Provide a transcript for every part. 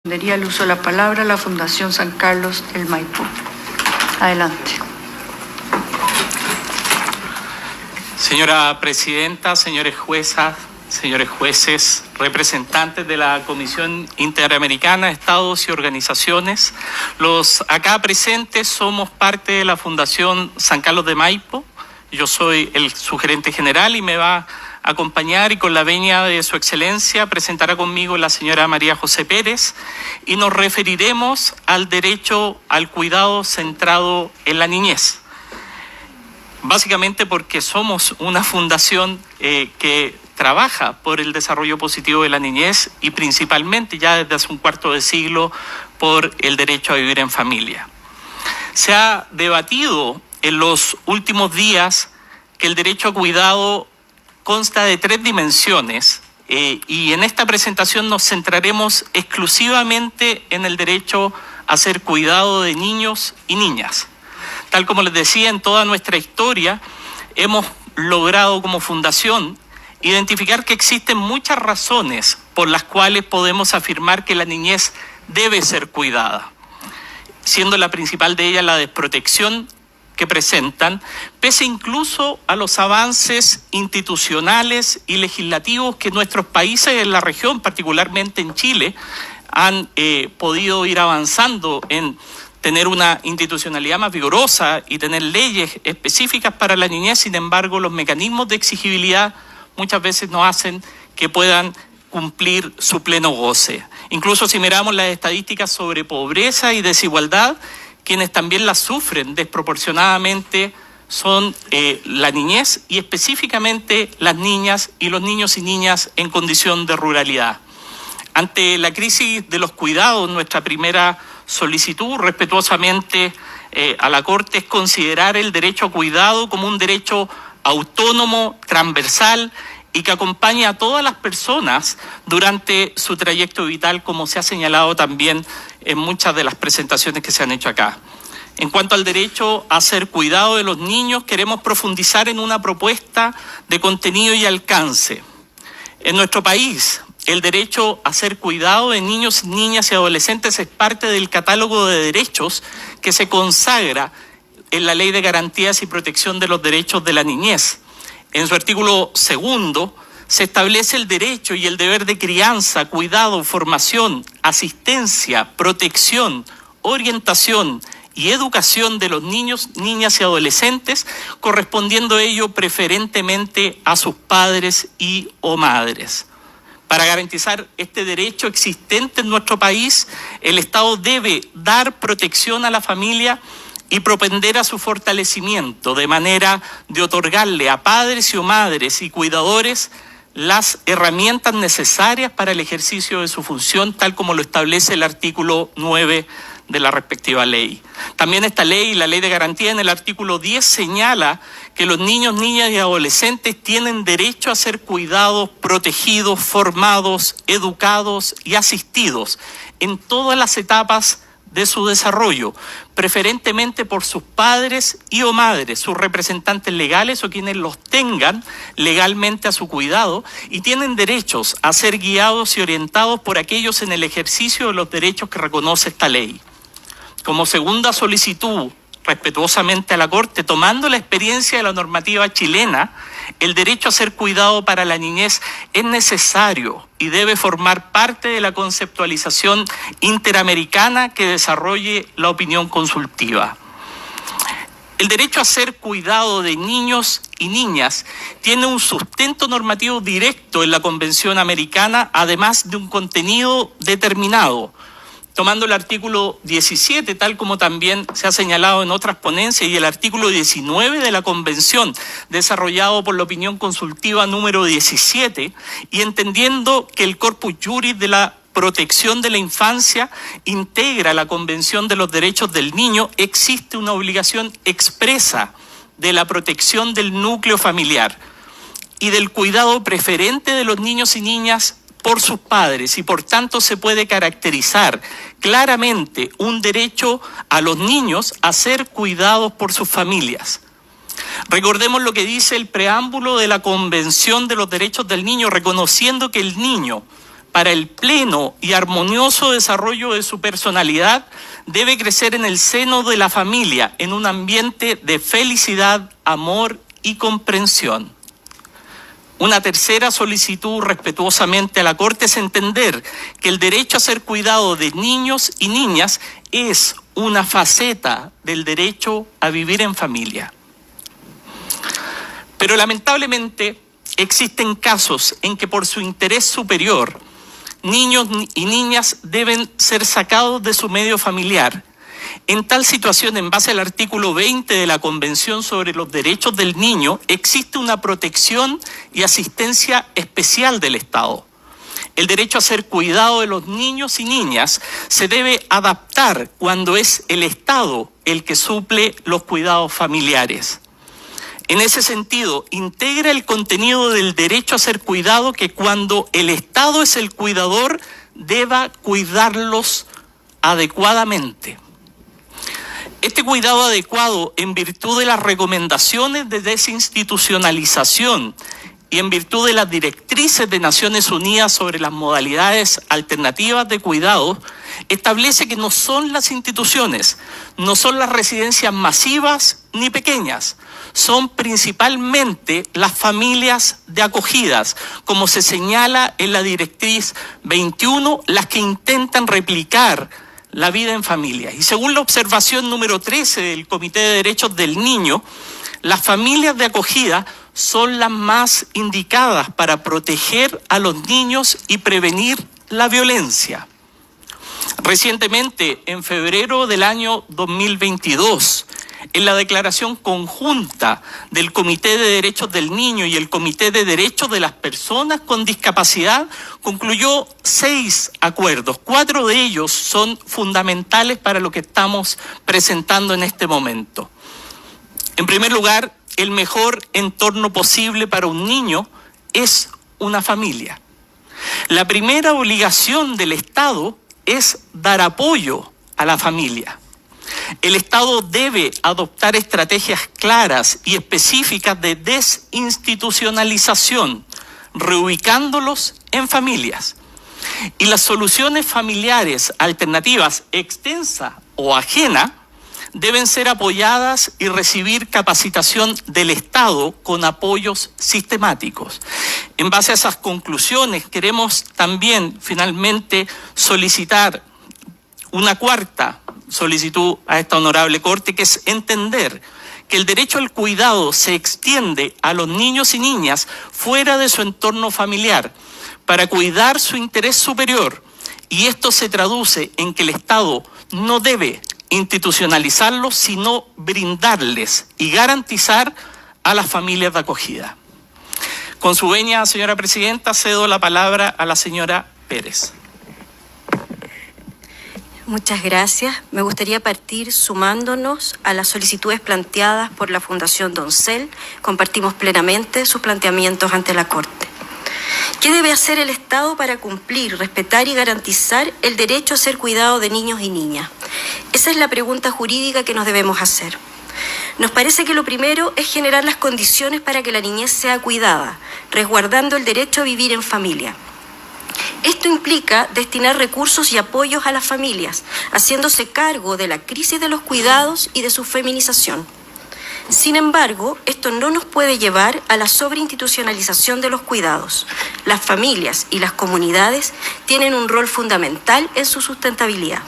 Tendría el uso de la palabra la Fundación San Carlos del Maipú. Adelante. Señora Presidenta, señores juezas, señores jueces, representantes de la Comisión Interamericana, estados y organizaciones, los acá presentes somos parte de la Fundación San Carlos de Maipo. Yo soy su gerente general y me va a acompañar, y con la venia de su excelencia presentará conmigo la señora María José Pérez, y nos referiremos al derecho al cuidado centrado en la niñez. Básicamente porque somos una fundación que trabaja por el desarrollo positivo de la niñez y principalmente ya desde hace un cuarto de siglo por el derecho a vivir en familia. Se ha debatido en los últimos días que el derecho a cuidado consta de 3 dimensiones y en esta presentación nos centraremos exclusivamente en el derecho a ser cuidado de niños y niñas. Tal como les decía, en toda nuestra historia hemos logrado como fundación identificar que existen muchas razones por las cuales podemos afirmar que la niñez debe ser cuidada, siendo la principal de ellas la desprotección que presentan, pese incluso a los avances institucionales y legislativos que nuestros países en la región, particularmente en Chile, han podido ir avanzando en tener una institucionalidad más vigorosa y tener leyes específicas para la niñez. Sin embargo, los mecanismos de exigibilidad muchas veces no hacen que puedan cumplir su pleno goce. Incluso si miramos las estadísticas sobre pobreza y desigualdad, quienes también las sufren desproporcionadamente son la niñez y específicamente las niñas y los niños y niñas en condición de ruralidad. Ante la crisis de los cuidados, nuestra primera solicitud respetuosamente a la Corte es considerar el derecho a cuidado como un derecho autónomo, transversal y que acompañe a todas las personas durante su trayecto vital, como se ha señalado también en muchas de las presentaciones que se han hecho acá. En cuanto al derecho a ser cuidado de los niños, queremos profundizar en una propuesta de contenido y alcance. En nuestro país, el derecho a ser cuidado de niños, niñas y adolescentes es parte del catálogo de derechos que se consagra en la Ley de Garantías y Protección de los Derechos de la Niñez. En su artículo 2 se establece el derecho y el deber de crianza, cuidado, formación, asistencia, protección, orientación y educación de los niños, niñas y adolescentes, correspondiendo ello preferentemente a sus padres y o madres. Para garantizar este derecho existente en nuestro país, el Estado debe dar protección a la familia y propender a su fortalecimiento, de manera de otorgarle a padres y o madres y cuidadores las herramientas necesarias para el ejercicio de su función, tal como lo establece el artículo 9 de la respectiva ley. También esta ley, la Ley de Garantía, en el artículo 10 señala que los niños, niñas y adolescentes tienen derecho a ser cuidados, protegidos, formados, educados y asistidos en todas las etapas de su desarrollo, preferentemente por sus padres y o madres, sus representantes legales o quienes los tengan legalmente a su cuidado, y tienen derechos a ser guiados y orientados por aquellos en el ejercicio de los derechos que reconoce esta ley. Como segunda solicitud, respetuosamente a la Corte, tomando la experiencia de la normativa chilena, el derecho a ser cuidado para la niñez es necesario y debe formar parte de la conceptualización interamericana que desarrolle la opinión consultiva. El derecho a ser cuidado de niños y niñas tiene un sustento normativo directo en la Convención Americana, además de un contenido determinado. Tomando el artículo 17, tal como también se ha señalado en otras ponencias, y el artículo 19 de la Convención, desarrollado por la opinión consultiva número 17, y entendiendo que el corpus juris de la protección de la infancia integra la Convención de los Derechos del Niño, existe una obligación expresa de la protección del núcleo familiar y del cuidado preferente de los niños y niñas por sus padres, y por tanto se puede caracterizar claramente un derecho a los niños a ser cuidados por sus familias. Recordemos lo que dice el preámbulo de la Convención de los Derechos del Niño, reconociendo que el niño para el pleno y armonioso desarrollo de su personalidad, debe crecer en el seno de la familia, en un ambiente de felicidad, amor y comprensión. Una tercera solicitud respetuosamente a la Corte es entender que el derecho a ser cuidado de niños y niñas es una faceta del derecho a vivir en familia. Pero lamentablemente existen casos en que por su interés superior, niños y niñas deben ser sacados de su medio familiar. En tal situación, en base al artículo 20 de la Convención sobre los Derechos del Niño, existe una protección y asistencia especial del Estado. El derecho a ser cuidado de los niños y niñas se debe adaptar cuando es el Estado el que suple los cuidados familiares. En ese sentido, integra el contenido del derecho a ser cuidado que cuando el Estado es el cuidador, deba cuidarlos adecuadamente. Este cuidado adecuado, en virtud de las recomendaciones de desinstitucionalización y en virtud de las directrices de Naciones Unidas sobre las modalidades alternativas de cuidado, establece que no son las instituciones, no son las residencias masivas ni pequeñas, son principalmente las familias de acogidas, como se señala en la directriz 21, las que intentan replicar la vida en familia. Y según la observación número 13 del Comité de Derechos del Niño, las familias de acogida son las más indicadas para proteger a los niños y prevenir la violencia. Recientemente, en febrero del año 2022, en la declaración conjunta del Comité de Derechos del Niño y el Comité de Derechos de las Personas con Discapacidad, concluyó 6 acuerdos. 4 de ellos son fundamentales para lo que estamos presentando en este momento. En primer lugar, el mejor entorno posible para un niño es una familia. La primera obligación del Estado es dar apoyo a la familia. El Estado debe adoptar estrategias claras y específicas de desinstitucionalización, reubicándolos en familias. Y las soluciones familiares alternativas, extensa o ajena, deben ser apoyadas y recibir capacitación del Estado con apoyos sistemáticos. En base a esas conclusiones, queremos también finalmente solicitar una cuarta solicitud a esta honorable Corte, que es entender que el derecho al cuidado se extiende a los niños y niñas fuera de su entorno familiar para cuidar su interés superior, y esto se traduce en que el Estado no debe institucionalizarlos, sino brindarles y garantizar a las familias de acogida. Con su venia, señora presidenta, cedo la palabra a la señora Pérez. Muchas gracias. Me gustaría partir sumándonos a las solicitudes planteadas por la Fundación Doncel. Compartimos plenamente sus planteamientos ante la Corte. ¿Qué debe hacer el Estado para cumplir, respetar y garantizar el derecho a ser cuidado de niños y niñas? Esa es la pregunta jurídica que nos debemos hacer. Nos parece que lo primero es generar las condiciones para que la niñez sea cuidada, resguardando el derecho a vivir en familia. Esto implica destinar recursos y apoyos a las familias, haciéndose cargo de la crisis de los cuidados y de su feminización. Sin embargo, esto no nos puede llevar a la sobreinstitucionalización de los cuidados. Las familias y las comunidades tienen un rol fundamental en su sustentabilidad.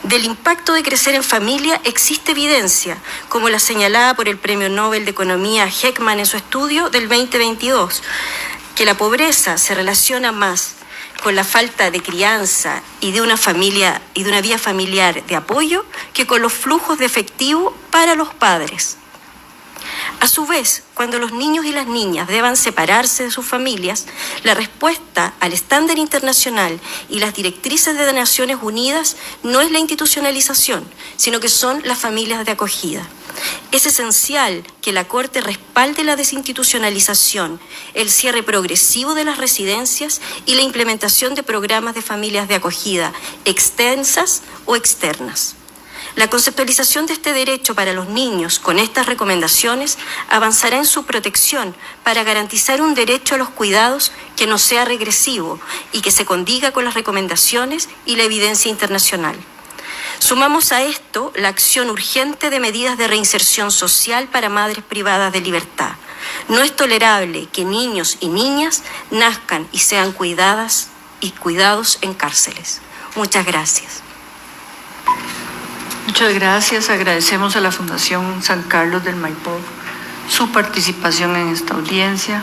Del impacto de crecer en familia existe evidencia, como la señalada por el Premio Nobel de Economía Heckman en su estudio del 2022, que la pobreza se relaciona más con la falta de crianza y de una familia y de una vía familiar de apoyo que con los flujos de efectivo para los padres. A su vez, cuando los niños y las niñas deban separarse de sus familias, la respuesta al estándar internacional y las directrices de Naciones Unidas no es la institucionalización, sino que son las familias de acogida. Es esencial que la Corte respalde la desinstitucionalización, el cierre progresivo de las residencias y la implementación de programas de familias de acogida extensas o externas. La conceptualización de este derecho para los niños con estas recomendaciones avanzará en su protección para garantizar un derecho a los cuidados que no sea regresivo y que se condiga con las recomendaciones y la evidencia internacional. Sumamos a esto la acción urgente de medidas de reinserción social para madres privadas de libertad. No es tolerable que niños y niñas nazcan y sean cuidados en cárceles. Muchas gracias. Muchas gracias. Agradecemos a la Fundación San Carlos del Maipo su participación en esta audiencia.